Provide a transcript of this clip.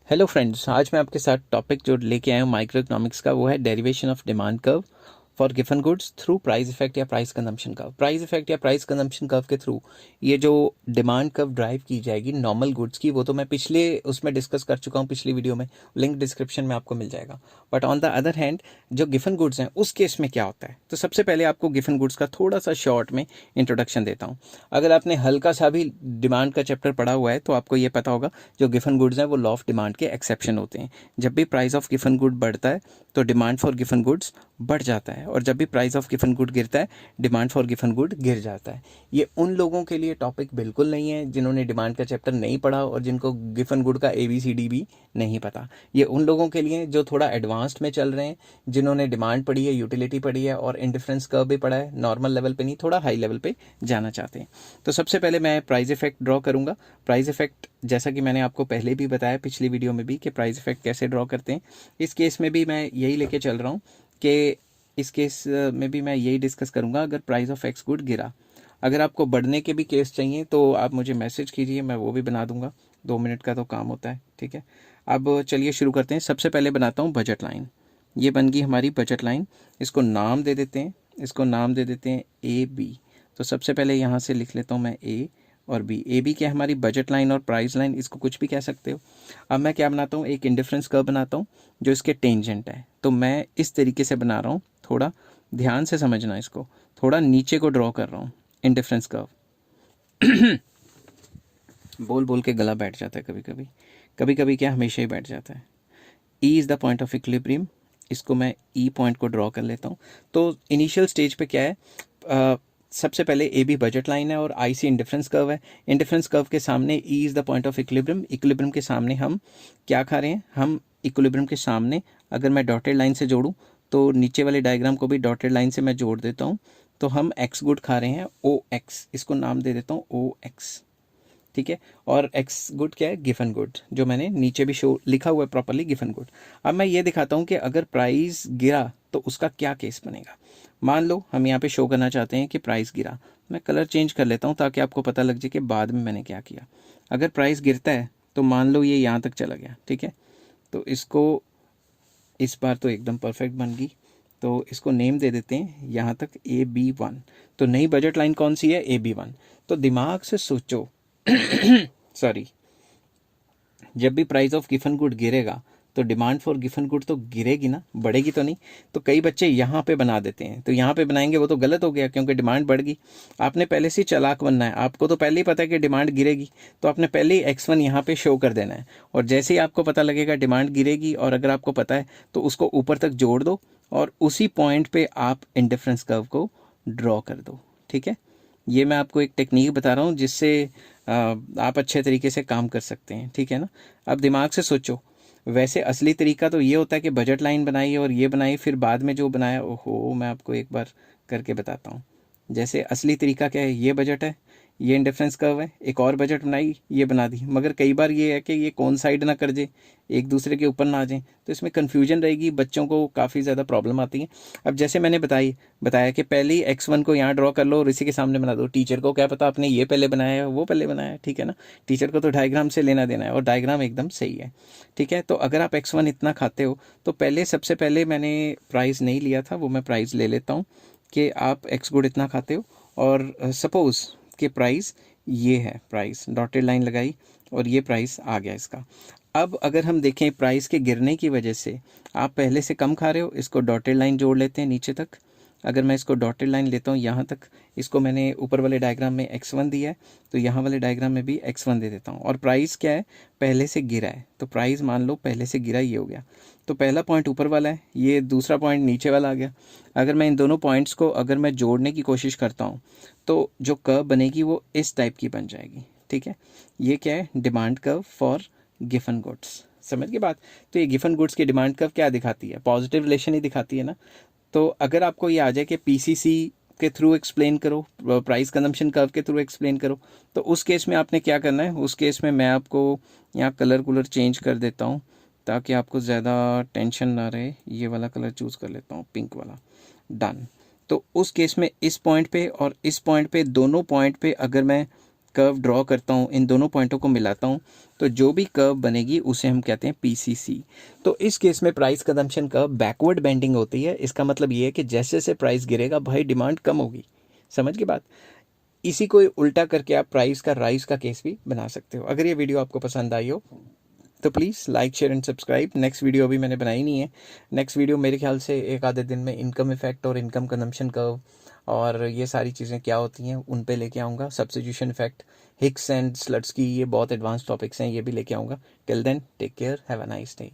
Hello friends, आज मैं आपके साथ टॉपिक जो लेके आया हूँ माइक्रो इकोनॉमिक्स का, वो है derivation of demand curve for given goods through price effect या price consumption curve. Price effect या प्राइस कंजम्पशन कर्व के थ्रू ये जो डिमांड कर्व ड्राइव की जाएगी नॉर्मल गुड्स की, वो तो मैं पिछले उसमें डिस्कस कर चुका हूँ, पिछली वीडियो में, लिंक डिस्क्रिप्शन में आपको मिल जाएगा। But on the other hand जो गिवन गुड्स हैं उस केस में क्या होता है, तो सबसे पहले आपको गिवन गुड्स का थोड़ा सा शॉर्ट में इंट्रोडक्शन देता हूँ। अगर आपने हल्का सा भी डिमांड का चैप्टर पढ़ा हुआ है तो आपको ये पता होगा जो गिवन गुड्स हैं वो लॉ ऑफ डिमांड के एक्सेप्शन होते हैं। जब भी प्राइस ऑफ गिवन गुड बढ़ता है तो डिमांड फॉर गिवन गुड्स बढ़ जाता है, और जब भी प्राइस ऑफ गिवन गुड गिरता है डिमांड फॉर गिवन गुड गिर जाता है। ये उन लोगों के लिए टॉपिक बिल्कुल नहीं है जिन्होंने डिमांड का चैप्टर नहीं पढ़ा और जिनको गिवन गुड का ABCD भी नहीं पता। ये उन लोगों के लिए जो थोड़ा एडवांस्ड में चल रहे हैं, जिन्होंने डिमांड पढ़ी है, यूटिलिटी पढ़ी है और इंडिफरेंस कर्व भी पढ़ा है, नॉर्मल लेवल पे नहीं, थोड़ा हाई लेवल पे जाना चाहते हैं। तो सबसे पहले मैं प्राइस इफेक्ट ड्रॉ करूंगा। प्राइस इफेक्ट जैसा कि मैंने आपको पहले भी बताया पिछली वीडियो में भी कि प्राइस इफेक्ट कैसे ड्रॉ करते हैं, इस केस में भी मैं यही लेके चल रहा हूँ कि इस केस में भी मैं यही डिस्कस करूंगा। अगर प्राइस ऑफ एक्स गुड गिरा, अगर आपको बढ़ने के भी केस चाहिए तो आप मुझे मैसेज कीजिए, मैं वो भी बना दूंगा। 2 मिनट का तो काम होता है, ठीक है। अब चलिए शुरू करते हैं। सबसे पहले बनाता हूँ बजट लाइन। ये बन गई हमारी बजट लाइन। इसको नाम दे देते हैं, इसको नाम दे देते हैं AB। तो सबसे पहले यहाँ से लिख लेता हूँ मैं A और B। AB क्या है, हमारी बजट लाइन और प्राइस लाइन, इसको कुछ भी कह सकते हो। अब मैं क्या बनाता हूँ, एक इंडिफरेंस कर्व बनाता हूँ जो इसके टेंजेंट है। तो मैं इस तरीके से बना रहा हूँ, थोड़ा ध्यान से समझना, इसको थोड़ा नीचे को ड्रॉ कर रहा हूँ इंडिफरेंस कर्व। बोल बोल के गला बैठ जाता है कभी कभी, कभी कभी क्या हमेशा ही बैठ जाता है। E is the point of equilibrium, इसको मैं E पॉइंट को ड्रॉ कर लेता हूँ। तो इनिशियल स्टेज पे क्या है, सबसे पहले AB बजट लाइन है और IC इंडिफरेंस कर्व है। इंडिफरेंस कर्व के सामने E is the point of equilibrium, equilibrium के सामने हम क्या खा रहे हैं, हम इक्विलिब्रियम के सामने अगर मैं डॉटेड लाइन से जोड़ूँ तो नीचे वाले डायग्राम को भी डॉटेड लाइन से मैं जोड़ देता हूँ, तो हम एक्स गुड खा रहे हैं OX, इसको नाम दे देता हूँ OX, ठीक है। और एक्स गुड क्या है, गिवन गुड, जो मैंने नीचे भी शो लिखा हुआ है प्रॉपरली, गिवन गुड। अब मैं ये दिखाता हूँ कि अगर प्राइस गिरा तो उसका क्या केस बनेगा। मान लो हम यहाँ पे शो करना चाहते हैं कि प्राइस गिरा, मैं कलर चेंज कर लेता हूँ ताकि आपको पता लग जाए कि बाद में मैंने क्या किया। अगर प्राइस गिरता है तो मान लो ये यहाँ तक चला गया, ठीक है। तो इसको इस बार तो एकदम परफेक्ट बन गई, तो इसको नेम दे देते हैं यहाँ तक AB1। तो नई बजट लाइन कौन सी है, AB1। तो दिमाग से सोचो सॉरी, जब भी प्राइस ऑफ गिवन गुड गिरेगा तो डिमांड फॉर गिवन गुड तो गिरेगी ना, बढ़ेगी तो नहीं। तो कई बच्चे यहाँ पे बना देते हैं, तो यहाँ पे बनाएंगे वो तो गलत हो गया क्योंकि डिमांड बढ़ गई। आपने पहले से चालाक बनना है, आपको तो पहले ही पता है कि डिमांड गिरेगी, तो आपने पहले ही X1 यहाँ पे शो कर देना है। और जैसे ही आपको पता लगेगा डिमांड गिरेगी, और अगर आपको पता है तो उसको ऊपर तक जोड़ दो और उसी पॉइंट पे आप इंडिफरेंस कर्व को ड्रॉ कर दो, ठीक है। ये मैं आपको एक टेक्निक बता रहा हूँ जिससे आप अच्छे तरीके से काम कर सकते हैं, ठीक है ना। अब दिमाग से सोचो, वैसे असली तरीका तो ये होता है कि बजट लाइन बनाई और ये बनाई, फिर बाद में जो बनाया, ओहो, मैं आपको एक बार करके बताता हूँ। जैसे असली तरीका क्या है, ये बजट है, ये इंडिफरेंस कर्व है, एक और बजट बनाई, ये बना दी। मगर कई बार ये है कि ये कौन साइड ना कर जाए, एक दूसरे के ऊपर ना आ जाए, तो इसमें कन्फ्यूजन रहेगी, बच्चों को काफ़ी ज़्यादा प्रॉब्लम आती है। अब जैसे मैंने बताया कि पहले ही X1 को यहाँ ड्रॉ कर लो और इसी के सामने बना दो। टीचर को क्या पता आपने ये पहले बनाया है वो पहले बनाया है, ठीक है ना। टीचर को तो डायग्राम से लेना देना है और डायग्राम एकदम सही है, ठीक है। तो अगर आप X1 इतना खाते हो तो पहले, सबसे पहले मैंने प्राइस नहीं लिया था, वो मैं प्राइस ले लेता हूँ कि आप एक्स गुड इतना खाते हो, और सपोज़ कि प्राइस ये है, प्राइस डॉटेड लाइन लगाई और ये प्राइस आ गया इसका। अब अगर हम देखें प्राइस के गिरने की वजह से आप पहले से कम खा रहे हो, इसको डॉटेड लाइन जोड़ लेते हैं नीचे तक। अगर मैं इसको डॉटेड लाइन लेता हूँ यहाँ तक, इसको मैंने ऊपर वाले डायग्राम में X1 दिया है, तो यहाँ वाले डायग्राम में भी X1 दे देता हूँ। और प्राइस क्या है, पहले से गिरा है, तो प्राइस मान लो पहले से गिरा, ये हो गया। तो पहला पॉइंट ऊपर वाला है, ये दूसरा पॉइंट नीचे वाला आ गया। अगर मैं इन दोनों पॉइंट्स को अगर मैं जोड़ने की कोशिश करता हूँ तो जो कर्व बनेगी वो इस टाइप की बन जाएगी, ठीक है। ये क्या है, demand curve for given goods, समझ के बात। तो ये गिवन गुड्स की डिमांड कर्व क्या दिखाती है, पॉजिटिव रिलेशन ही दिखाती है ना। तो अगर आपको ये आ जाए कि PCC के थ्रू एक्सप्लेन करो, प्राइस कंजम्पशन कर्व के थ्रू एक्सप्लेन करो, तो उस केस में आपने क्या करना है, उस केस में मैं आपको यहाँ कलर चेंज कर देता हूँ ताकि आपको ज़्यादा टेंशन ना रहे। ये वाला कलर चूज़ कर लेता हूँ, पिंक वाला, डन। तो उस केस में इस पॉइंट पे और इस पॉइंट पे, दोनों पॉइंट पे अगर मैं कर्व ड्रॉ करता हूँ, इन दोनों पॉइंटों को मिलाता हूँ, तो जो भी कर्व बनेगी उसे हम कहते हैं पीसीसी। तो इस केस में price consumption curve backward bending होती है। इसका मतलब ये है कि जैसे जैसे प्राइस गिरेगा भाई डिमांड कम होगी। समझ गए बात? इसी को उल्टा करके आप प्राइस का राइज का केस भी बना सकते हो। अगर ये वीडियो आपको पसंद आई हो तो please like share and subscribe. Next video अभी मैंने बनाई नहीं है। नेक्स्ट वीडियो मेरे ख्याल से एक आधे दिन में इनकम इफेक्ट और इनकम कंजम्पशन कर्व और ये सारी चीज़ें क्या होती हैं उन पे लेके आऊँगा। सब्स्टिट्यूशन इफेक्ट, हिक्स एंड स्लट्स की ये बहुत एडवांस टॉपिक्स हैं, ये भी लेके आऊँगा। Till then take care, have a nice day.